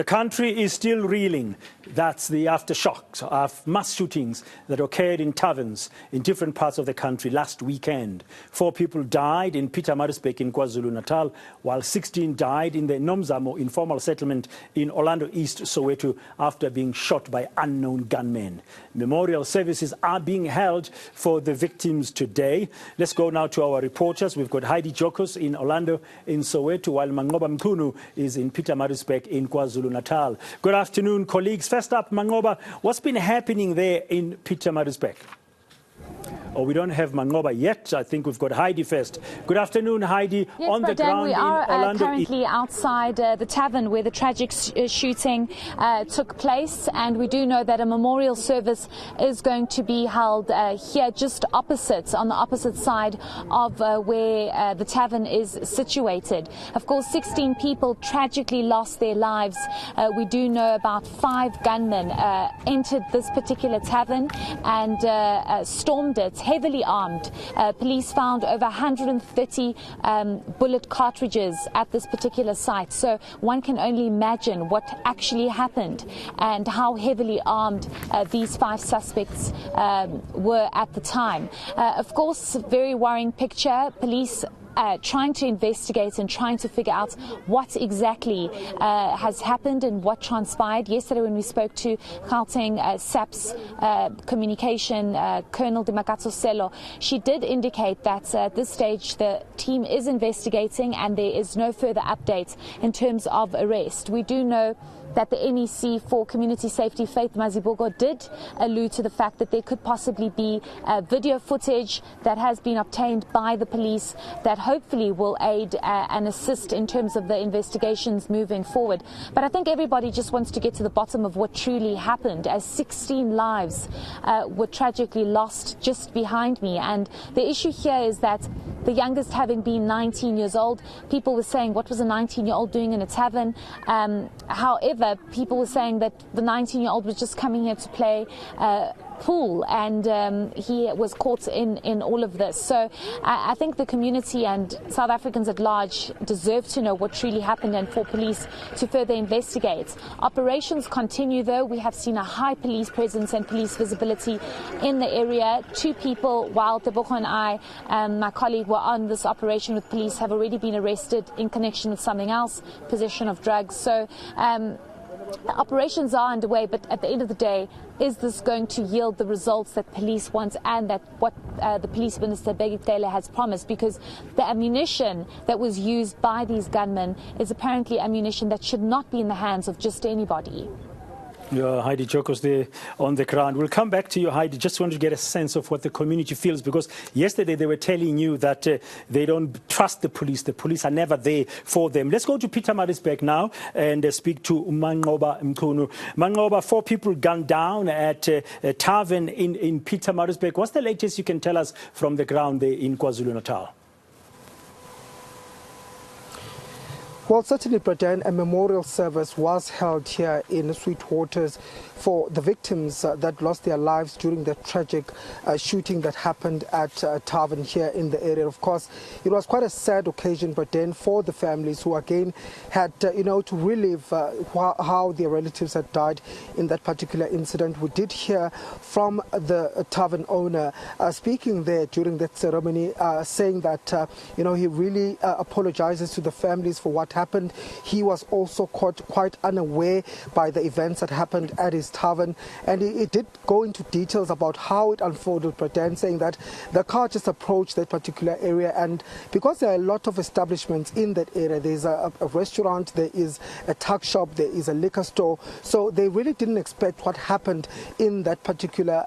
The country is still reeling. That's the aftershocks of mass shootings that occurred in taverns in different parts of the country last weekend. 4 people died in Pietermaritzburg in KwaZulu-Natal, while 16 died in the Nomzamo informal settlement in Orlando East, Soweto, after being shot by unknown gunmen. Memorial services are being held for the victims today. Let's go now to our reporters. We've got Heidi Giokos in Orlando, in Soweto, while Manqoba Mchunu is in Pietermaritzburg in KwaZulu-Natal. Good afternoon, colleagues. First up, Manqoba, what's been happening there in Pietermaritzburg? Oh, we don't have Manqoba yet. I think we've got Heidi first. Good afternoon, Heidi. Yes, on the ground we are in Orlando. Currently outside the tavern where the tragic shooting took place, and we do know that a memorial service is going to be held here just opposite, on the opposite side of where the tavern is situated. Of course, 16 people tragically lost their lives. We do know about 5 gunmen entered this particular tavern and stormed it, heavily armed. Police found over 130 bullet cartridges at this particular site. So one can only imagine what actually happened and how heavily armed these 5 suspects were at the time. Of course, very worrying picture. Police trying to investigate and trying to figure out what exactly has happened and what transpired. Yesterday when we spoke to Gauteng SAP's communication Colonel Demakatso, she did indicate that at this stage the team is investigating and there is no further updates in terms of arrest. We do know that the MEC for Community Safety, Faith Mazibuko, did allude to the fact that there could possibly be video footage that has been obtained by the police that hopefully will aid and assist in terms of the investigations moving forward. But I think everybody just wants to get to the bottom of what truly happened, as 16 lives were tragically lost just behind me. And the issue here is that the youngest having been 19 years old, people were saying, what was a 19-year-old doing in a tavern? However, people were saying that the 19-year-old was just coming here to play pool, and he was caught in all of this. So I think the community and South Africans at large deserve to know what truly happened and for police to further investigate. Operations continue though. We have seen a high police presence and police visibility in the area. 2 people, while Tebogo and I, my colleague, were on this operation with police, have already been arrested in connection with something else, possession of drugs. So operations are underway, but at the end of the day, is this going to yield the results that police want and that what the police minister Bheki Cele has promised? Because the ammunition that was used by these gunmen is apparently ammunition that should not be in the hands of just anybody. Yeah, Heidi Giokos there on the ground. We'll come back to you, Heidi. Just want to get a sense of what the community feels, because yesterday they were telling you that they don't trust the police. The police are never there for them. Let's go to Pietermaritzburg now and speak to Manqoba Mchunu. Manqoba, 4 people gunned down at a tavern in Pietermaritzburg. What's the latest you can tell us from the ground there in KwaZulu-Natal? Well, certainly, Braden, a memorial service was held here in Sweetwaters for the victims that lost their lives during the tragic shooting that happened at a tavern here in the area. Of course, it was quite a sad occasion, Braden, for the families who again had, to relive how their relatives had died in that particular incident. We did hear from the tavern owner speaking there during that ceremony, saying that, he really apologizes to the families for what happened. He was also caught quite unaware by the events that happened at his tavern, and he did go into details about how it unfolded, Braden, saying that the car just approached that particular area, and because there are a lot of establishments in that area, there's a restaurant, there is a tuck shop, there is a liquor store, so they really didn't expect what happened in that particular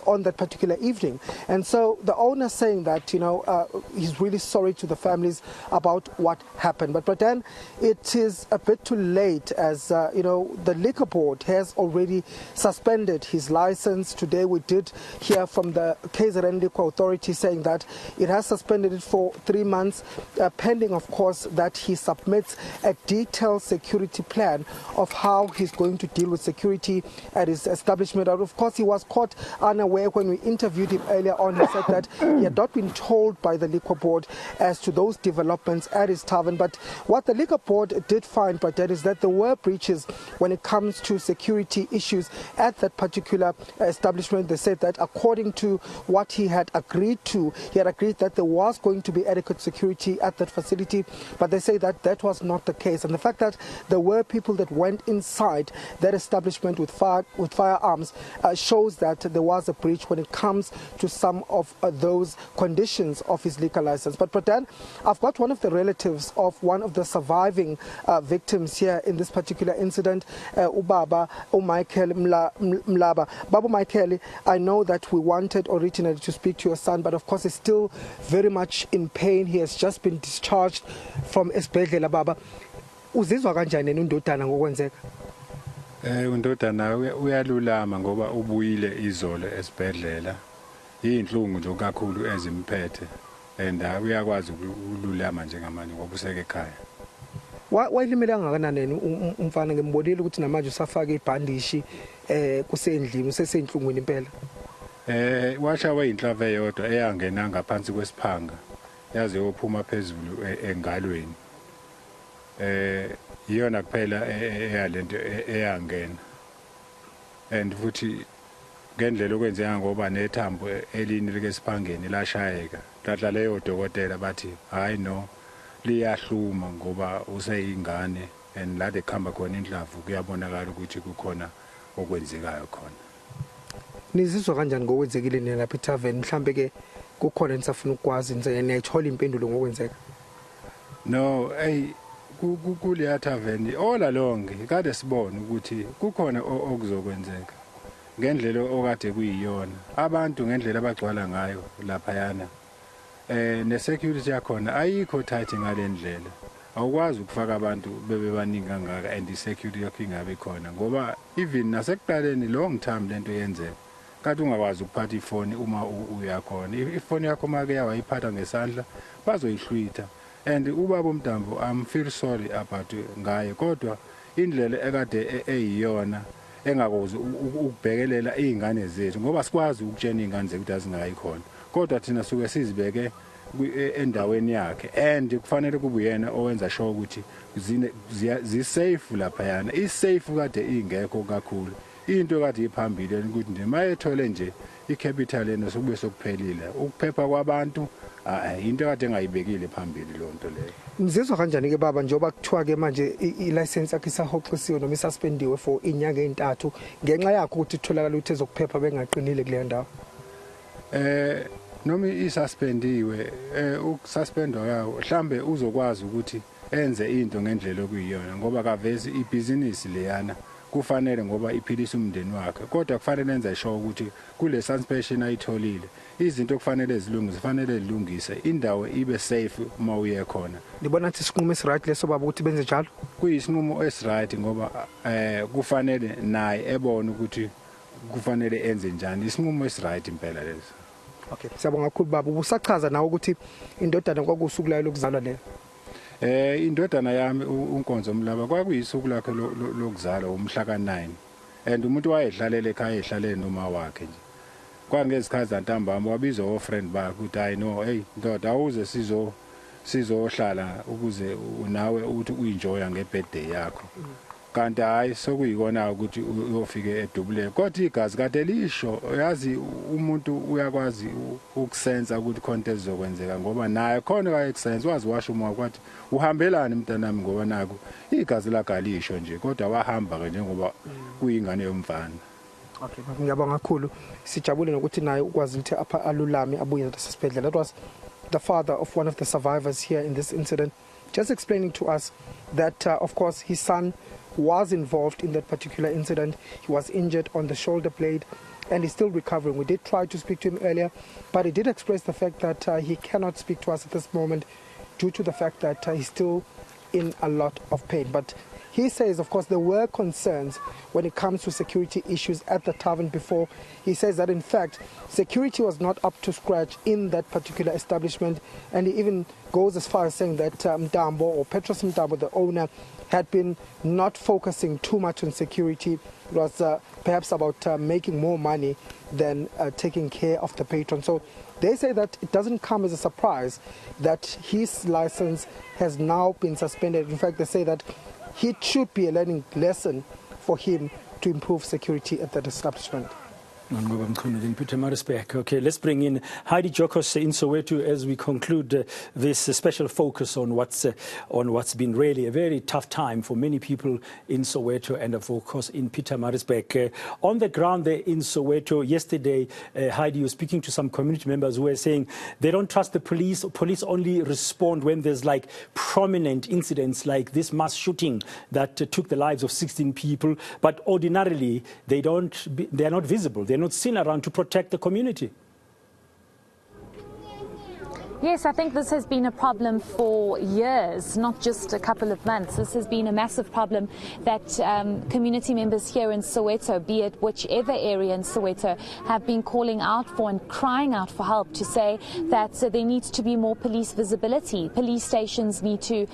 on that particular evening. And so the owner saying that he's really sorry to the families about what happened. But then it is a bit too late, as the liquor board has already suspended his license. Today we did hear from the KZN Liquor Authority saying that it has suspended it for 3 months, pending, of course, that he submits a detailed security plan of how he's going to deal with security at his establishment. And of course, he was caught unaware when we interviewed him earlier on. He said that he had not been told by the liquor board as to those developments at his tavern. But what what the Liquor Board did find, Bradette, is that there were breaches when it comes to security issues at that particular establishment. They said that according to what he had agreed that there was going to be adequate security at that facility, but they say that that was not the case. And the fact that there were people that went inside that establishment with firearms shows that there was a breach when it comes to some of those conditions of his liquor license. But then I've got one of the relatives of one of the surviving victims here in this particular incident, Ubaba Michael Mlaba. Babu Michael, I know that we wanted originally to speak to your son, but of course he's still very much in pain. He has just been discharged from esibhedlela. Baba, uzizwa kanjani undodana ngokwenzeka? Undodana uyalulama ngoba ubuyile izolo esibhedlela. Yinhlungu nje kakhulu ezimphethe and uyakwazi ukululama njengamanje ngoba useke ekhaya. Wayilimele kangakanani umfana ngembonile ukuthi namanje usafaka ibhandishi kusendlini usesenhlungwini impela? Washawa inhlava eyodwa eyangena ngaphansi kwesiphanga yaze yophuma phezulu engalweni. Iyona kuphela eyalento eyangena. And futhi ngendlela okwenzeka ngoba nethambo elini like siphangeni lashayeka. Latla leyo dokotela bathi hayi no liyahluma ngoba useyingane and la ekhamba khona indlavu kuyabonakala ukuthi kukhona okwenzekayo khona. Nizizwa kanjani ngokwenzekile lapha eTavern? Mhlambe ke kukhona nisafuna ukwazi niyayithola impendulo ngokwenzeka? No, kuleya Tavern all along kade sibona ukuthi kukhona okuzokwenzeka ngendlela okade kuyiyona abantu ngendlela abagcwala ngayo lapha yana ne-security yakhona ayikho tight ngalendlela. Awukwazi ukufaka abantu bebebaningi kangaka and i-security yakho ingabe khona ngoba even nasekuqaleni long time lento yenzeka kade ungakwazi ukuphatha ifoni uma uyakhona. Ifoni yakho make yawayiphatha ngesandla bazoyihlwitha. And ubaba uMdambo, I'm feel sorry about ngaye kodwa indlela ekade eyiyona engakwazi ukubhekelela izingane zethu ngoba sikwazi ukutshena izingane zethu azingayi khona kodwa thina suke sizibeke endaweni yakhe and kufanele kube yena owenza sure ukuthi zisafe lapha yana. Isafe kade ingekho kakhulu. Into kade iphambili ukuthi nje mayethole nje icapital yena sokube sokuphelile ukuphepha kwabantu into kade engayibekile phambili lonto leyo. Mzizwa kanjani ke baba njengoba kuthiwa ke manje i-license yakhe isahoxisiwe noma isuspendiwe for inyanga ezintathu ngenxa yakho ukuthi itholakala ukuthi ezokuphepha bengaqinile kuleyo ndawo? Noma isuspendiwe ukususpendwa yawo mhlambe uzokwazi ukuthi enze into ngendlela okuyiyona ngoba kavezi ibusiness leyana kufanele ngoba iphilisa umndeni wakhe kodwa kufanele enze sure ukuthi kule suspension ayitholile izinto kufanele zilungise indawo ibe safe uma uye khona. Ngibona ukuthi isinqumo esiright leso baba ukuthi benze njalo. Kuyisinqumo esiright ngoba kufanele naye ebone ukuthi kufanele enze njani. Isinqumo esiright impela leso. Okay, siyabonga kakhulu baba. Ubusachaza nawe ukuthi indodana kwakusuku layo lokuzalwa leyo. Indodana yami uNkonzo Mlaba kwakuyisuku lakhe lokuzalwa umhla ka9 and umuntu wayedlalela ekhaya ehlalele noma wakhe nje. Kwangezikhathi zantambama wabizwa ofriend bakhe ukuthi I know hey ndoda awuze sizohlala ukuze nawe uthi uenjoya ngebirthday yakho. Kanti hayi sokuyikona ukuthi uyofike edubule kodwa igazi kade lisho yazi umuntu uyakwazi ukusensa ukuthi content zokwenzeka ngoba naye khona ka exsense wazi washo uma kwathi uhambelani mntanami ngoba naku igazi lakalisho nje kodwa wahamba ke njengoba kuyingane yomfana. Okay, ngiyabonga kakhulu. Sijabule nokuthi naye ukwazi ukuthi apha alulami abuye esibhedlela. That was the father of one of the survivors here in this incident, just explaining to us that of course his son was involved in that particular incident. He was injured on the shoulder blade and he's still recovering. We did try to speak to him earlier, but he did express the fact that he cannot speak to us at this moment due to the fact that he's still in a lot of pain. But he says, of course, there were concerns when it comes to security issues at the tavern before. He says that, in fact, security was not up to scratch in that particular establishment. And he even goes as far as saying that Mtambo, or Petros Mtambo, the owner, had been not focusing too much on security. It was perhaps about making more money than taking care of the patron. So they say that it doesn't come as a surprise that his license has now been suspended. In fact, they say that it should be a learning lesson for him to improve security at that establishment. Manqoba, Mchunu, then Peter Marisbeck. Okay, let's bring in Heidi Giokos in Soweto as we conclude this special focus on what's been really a very tough time for many people in Soweto and of course in Peter Marisbeck. On the ground there in Soweto yesterday, Heidi, you were speaking to some community members who were saying they don't trust the police. Police only respond when there's like prominent incidents like this mass shooting that took the lives of 16 people. But ordinarily they are not visible. They're not seen around to protect the community. Yes, I think this has been a problem for years, not just a couple of months. This has been a massive problem that community members here in Soweto, be it whichever area in Soweto, have been calling out for and crying out for help, to say that there needs to be more police visibility. Police stations need to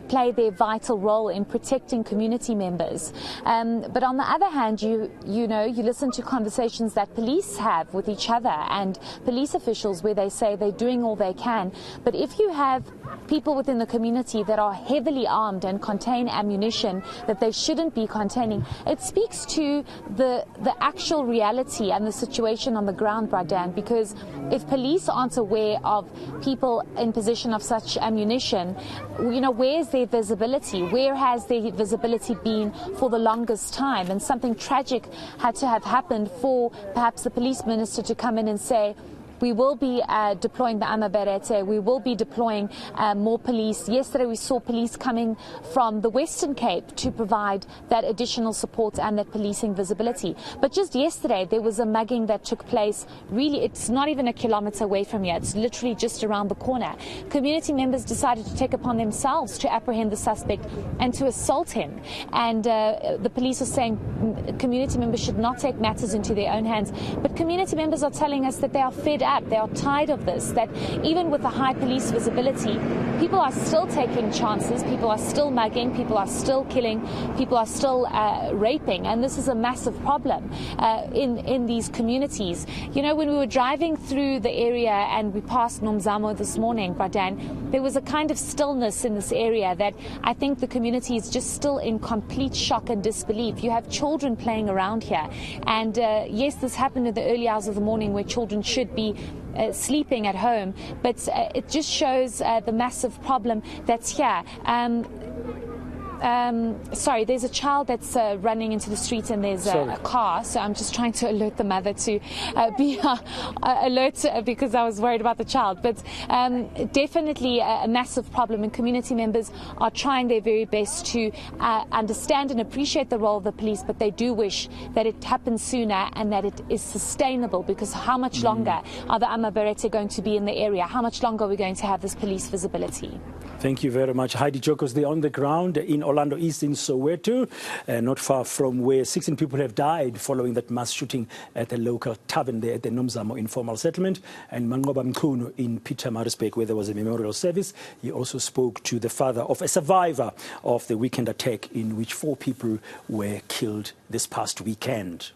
play their vital role in protecting community members. But on the other hand, you listen to conversations that police have with each other and police officials where they say they're doing all they can. But if you have people within the community that are heavily armed and contain ammunition that they shouldn't be containing, it speaks to the actual reality and the situation on the ground, Bradan, because if police aren't aware of people in possession of such ammunition, where's their visibility? Where has their visibility been for the longest time? And something tragic had to have happened for perhaps the police minister to come in and say, we will be deploying the amaberete. We will be deploying more police. Yesterday we saw police coming from the Western Cape to provide that additional support and that policing visibility. But just yesterday there was a mugging that took place. Really, it's not even a kilometre away from here. It's literally just around the corner. Community members decided to take upon themselves to apprehend the suspect and to assault him. And the police are saying community members should not take matters into their own hands. But community members are telling us that they are fed up. They are tired of this, that even with the high police visibility, people are still taking chances, people are still mugging, people are still killing, people are still raping, and this is a massive problem in these communities. When we were driving through the area and we passed Nomzamo this morning, Bradan, there was a kind of stillness in this area that I think the community is just still in complete shock and disbelief. You have children playing around here, and yes, this happened in the early hours of the morning where children should be sleeping at home, but it just shows the massive problem that's here. Sorry, there's a child that's running into the street and there's a car, so I'm just trying to alert the mother to be alert because I was worried about the child. But definitely a massive problem, and community members are trying their very best to understand and appreciate the role of the police, but they do wish that it happens sooner and that it is sustainable, because how much longer are the amaberete going to be in the area? How much longer are we going to have this police visibility? Thank you very much. Heidi Giokos, they're on the ground in Orlando East in Soweto, not far from where 16 people have died following that mass shooting at a local tavern there at the Nomzamo informal settlement, and Manqoba Mchunu in Peter Marisbeck, where there was a memorial service. He also spoke to the father of a survivor of the weekend attack in which 4 people were killed this past weekend.